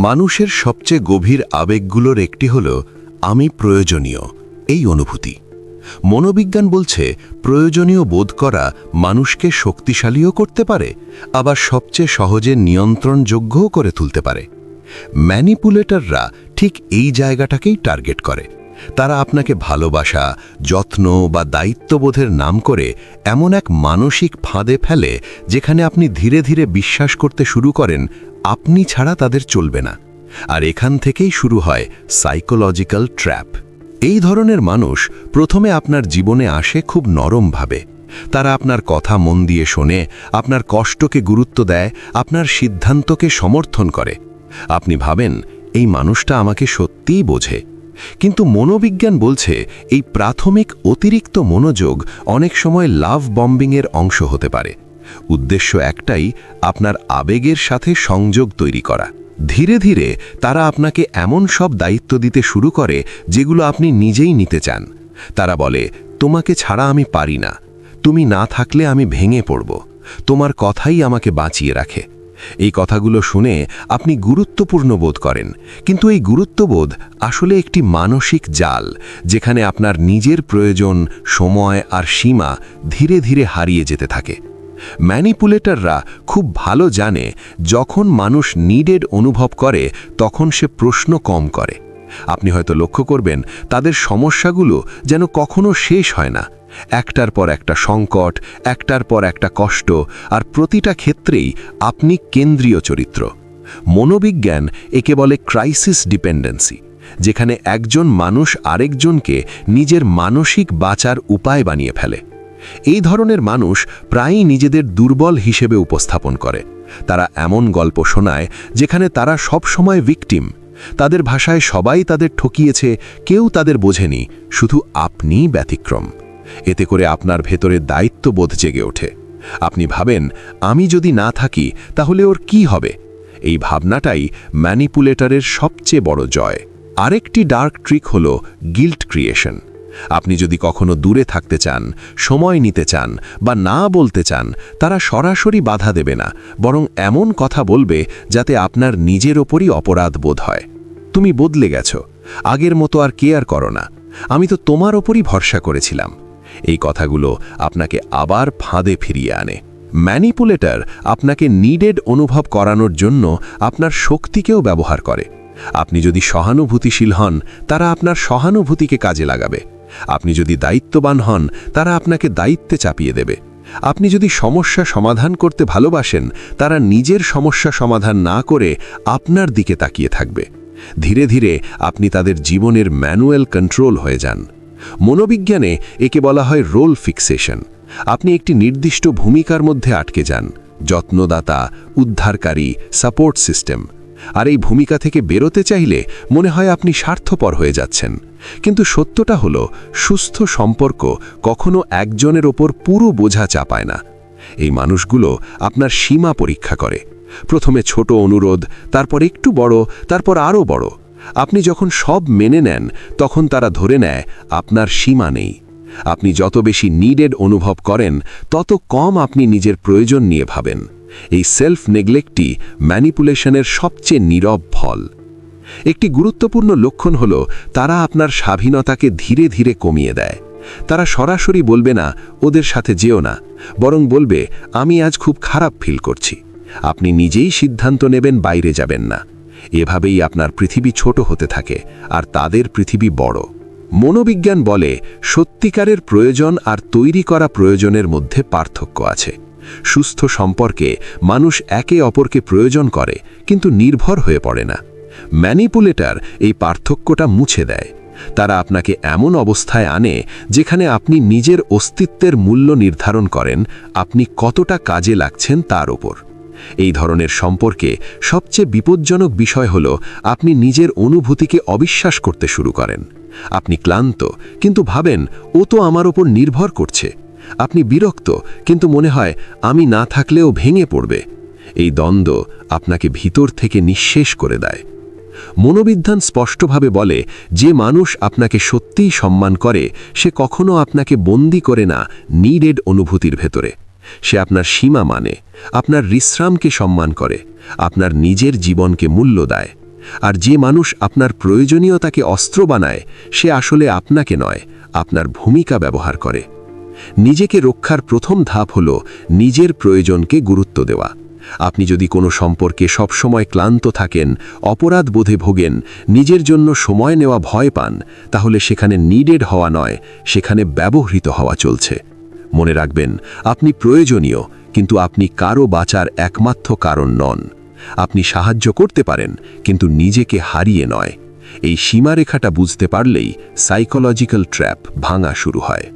মানুষের সবচেয়ে গভীর আবেগগুলোর একটি হল আমি প্রয়োজনীয় এই অনুভূতি। মনোবিজ্ঞান বলছে প্রয়োজনীয় বোধ করা মানুষকে শক্তিশালীও করতে পারে, আবার সবচেয়ে সহজে নিয়ন্ত্রণযোগ্যও করে তুলতে পারে। ম্যানিপুলেটররা ঠিক এই জায়গাটাকেই টার্গেট করে। তারা আপনাকে ভালোবাসা, যত্ন বা দায়িত্ববোধের নাম করে এমন এক মানসিক ফাঁদে ফেলে যেখানে আপনি ধীরে ধীরে বিশ্বাস করতে শুরু করেন আপনি ছাড়া তাদের চলবে না। আর এখান থেকেই শুরু হয় সাইকোলজিক্যাল ট্র্যাপ। এই ধরনের মানুষ প্রথমে আপনার জীবনে আসে খুব নরমভাবে। তারা আপনার কথা মন দিয়ে শোনে, আপনার কষ্টকে গুরুত্ব দেয়, আপনার সিদ্ধান্তকে সমর্থন করে। আপনি ভাবেন এই মানুষটা আমাকে সত্যিই বোঝে। কিন্তু মনোবিজ্ঞান বলছে এই প্রাথমিক অতিরিক্ত মনোযোগ অনেক সময় লাভ বম্বিংয়ের অংশ হতে পারে। উদ্দেশ্য একটাই, আপনার আবেগের সাথে সংযোগ তৈরি করা। ধীরে ধীরে তারা আপনাকে এমন সব দায়িত্ব দিতে শুরু করে যেগুলো আপনি নিজেই নিতে চান। তারা বলে, তোমাকে ছাড়া আমি পারি না, তুমি না থাকলে আমি ভেঙে পড়ব, তোমার কথাই আমাকে বাঁচিয়ে রাখে। এই কথাগুলো শুনে আপনি গুরুত্বপূর্ণ বোধ করেন, কিন্তু এই গুরুত্ববোধ আসলে একটি মানসিক জাল, যেখানে আপনার নিজের প্রয়োজন, সময় আর সীমা ধীরে ধীরে হারিয়ে যেতে থাকে। ম্যানিপুলেটররা খুব ভালো জানে যখন মানুষ নিডেড অনুভব করে তখন সে প্রশ্ন কম করে। আপনি হয়তো লক্ষ্য করবেন তাদের সমস্যাগুলো যেন কখনো শেষ হয় না। একটার পর একটা সংকট, একটার পর একটা কষ্ট, আর প্রতিটা ক্ষেত্রেই আপনি কেন্দ্রীয় চরিত্র। মনোবিজ্ঞান একে বলে ক্রাইসিস ডিপেন্ডেন্সি, যেখানে একজন মানুষ আরেকজনকে নিজের মানসিক বাঁচার উপায় বানিয়ে ফেলে। এই ধরনের মানুষ প্রায়ই নিজেদের দুর্বল হিসেবে উপস্থাপন করে। তারা এমন গল্প শোনায় যেখানে তারা সব সময় ভিকটিম। তাদের ভাষায় সবাই তাদের ঠকিয়েছে, কেউ তাদের বোঝেনি, শুধু আপনিই ব্যতিক্রম। এতে করে আপনার ভেতরে দায়িত্ববোধ জেগে ওঠে। আপনি ভাবেন, আমি যদি না থাকি তাহলে ওর কি হবে? এই ভাবনাটাই ম্যানিপুলেটরের সবচেয়ে বড় জয়। আরেকটি ডার্ক ট্রিক হল গিল্ট ক্রিয়েশন। আপনি যদি কখনো দূরে থাকতে চান, সময় নিতে চান বা না বলতে চান, তারা সরাসরি বাধা দেবে না, বরং এমন কথা বলবে যাতে আপনার নিজের ওপরই অপরাধ বোধ হয়। তুমি বদলে গেছো, আগের মতো আর কেয়ার করো না, আমি তো তোমার ওপরই ভরসা করেছিলাম। এই কথাগুলো আপনাকে আবার ফাঁদে ফিরিয়ে আনে। ম্যানিপুলেটর আপনাকে নিডেড অনুভব করানোর জন্য আপনার শক্তিকেও ব্যবহার করে। আপনি যদি সহানুভূতিশীল হন, তারা আপনার সহানুভূতিকে কাজে লাগাবে। আপনি যদি দায়িত্ববান হন, তারা আপনাকে দায়িত্বে চাপিয়ে দেবে। আপনি যদি সমস্যা সমাধান করতে ভালোবাসেন, তারা নিজের সমস্যা সমাধান না করে আপনার দিকে তাকিয়ে থাকবে। ধীরে ধীরে আপনি তাদের জীবনের ম্যানুয়াল কন্ট্রোল হয়ে যান। মনোবিজ্ঞানে একে বলা হয় রোল ফিক্সেশন। আপনি একটি নির্দিষ্ট ভূমিকার মধ্যে আটকে যান, যত্নদাতা, উদ্ধারকারী, সাপোর্ট সিস্টেম। আর এই ভূমিকা থেকে বেরোতে চাইলে মনে হয় আপনি স্বার্থপর হয়ে যাচ্ছেন। কিন্তু সত্যটা হলো, সুস্থ সম্পর্ক কখনো একজনের ওপর পুরো বোঝা চাপায় না। এই মানুষগুলো আপনার সীমা পরীক্ষা করে। প্রথমে ছোট অনুরোধ, তারপর একটু বড়, তারপর আরও বড়। আপনি যখন সব মেনে নেন, তখন তারা ধরে নেয় আপনার সীমা নেই। আপনি যত বেশি নিডেড অনুভব করেন, তত কম আপনি নিজের প্রয়োজন নিয়ে ভাবেন। এই সেলফ নেগলেক্টই ম্যানিপুলেশনের সবচেয়ে নীরব ফল। একটি গুরুত্বপূর্ণ লক্ষণ হল তারা আপনার স্বাধীনতাকে ধীরে ধীরে কমিয়ে দেয়। তারা সরাসরি বলবে না, ওদের সাথে যেও না, বরং বলবে, আমি আজ খুব খারাপ ফিল করছি। আপনি নিজেই সিদ্ধান্ত নেবেন, বাইরে যাবেন না। এভাবেই আপনার পৃথিবী ছোট হতে থাকে আর তাদের পৃথিবী বড়। মনোবিজ্ঞান বলে, সত্যিকারের প্রয়োজন আর তৈরি করা প্রয়োজনের মধ্যে পার্থক্য আছে। সুস্থ সম্পর্কে মানুষ একে অপরকে প্রয়োজন করে, কিন্তু নির্ভর হয়ে পড়ে না। ম্যানিপুলেটর এই পার্থক্যটা মুছে দেয়। তারা আপনাকে এমন অবস্থায় আনে যেখানে আপনি নিজের অস্তিত্বের মূল্য নির্ধারণ করেন, আপনি কতটা কাজে লাগছেন তার ওপর। এই ধরনের সম্পর্কে সবচেয়ে বিপজ্জনক বিষয় হল আপনি নিজের অনুভূতিকে অবিশ্বাস করতে শুরু করেন। আপনি ক্লান্ত, কিন্তু ভাবেন, ও তো আমার ওপর নির্ভর করছে। আপনি বিরক্ত, কিন্তু মনে হয় আমি না থাকলেও ভেঙে পড়বে। এই দ্বন্দ্ব আপনাকে ভিতর থেকে নিঃশেষ করে দেয়। মনোবিজ্ঞান স্পষ্টভাবে বলে, যে মানুষ আপনাকে সত্যিই সম্মান করে, সে কখনো আপনাকে বন্দী করে না নিডেড অনুভূতির ভেতরে। সে আপনার সীমা মানে, আপনার বিশ্রামকে সম্মান করে, আপনার নিজের জীবনকে মূল্য দেয়। আর যে মানুষ আপনার প্রয়োজনীয়তাকে অস্ত্র বানায়, সে আসলে আপনাকে নয়, আপনার ভূমিকা ব্যবহার করে। নিজেকে রক্ষার প্রথম ধাপ হল নিজের প্রয়োজনকে গুরুত্ব দেওয়া। আপনি যদি কোনো সম্পর্কে সবসময় ক্লান্ত থাকেন, অপরাধ বোধে ভোগেন, নিজের জন্য সময় নেওয়া ভয় পান, তাহলে সেখানে নিডেড হওয়া নয়, সেখানে ব্যবহৃত হওয়া চলছে। মনে রাখবেন, আপনি প্রয়োজনীয়, কিন্তু আপনি কারো বাঁচার একমাত্র কারণ নন। আপনি সাহায্য করতে পারেন, কিন্তু নিজেকে হারিয়ে নয়। এই সীমারেখাটা বুঝতে পারলেই সাইকোলজিক্যাল ট্র্যাপ ভাঙা শুরু হয়।